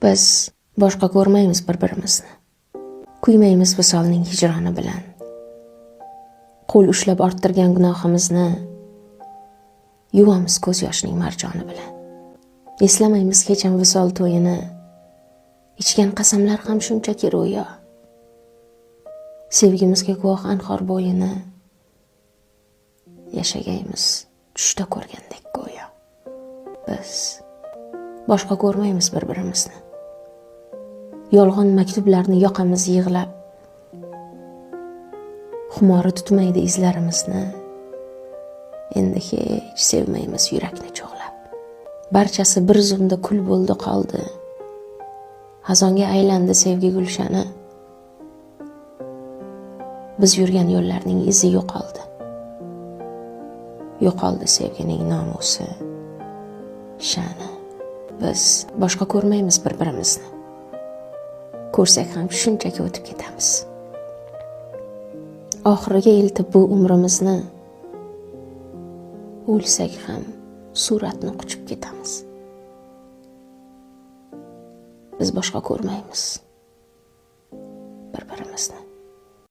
Biz boshqa ko'rmaymiz bir-birimizni. Kuymaymiz visolning hijroni bilan. Qo'l ushlab orttirgan gunohimizni yuvamiz ko'z yoshning marjoni bilan. Eslamaymiz hech ham visol to'yini. Ichgan qasamlar ham shunchaki ro'yo. Sevgimizga guvoh anhor bo'yini. Yashagaymiz tushda ko'rgandek go'yo. Biz boshqa ko'rmaymiz bir-birimizni. Yolg'on maktublarni yoqamiz yig'lab. Xumori tutmaydi izlarimizni. Endi hech sevmaymiz yurakni cho'g'lab. Barchasi bir zumda kul bo'ldi qoldi. Xazonga aylandi sevgi gulshani. Biz yurgan yo'llarning izi yo'qoldi. Yo'qoldi sevgining nomusi, sha'ni. Biz boshqa ko'rmaymiz bir-birimizni. Ko'rsak ham shunchaki o'tib ketamiz. Oxiriga eltib bu umrimizni, o'lsak ham suratni quchib ketamiz. Biz boshqa ko'rmaymiz.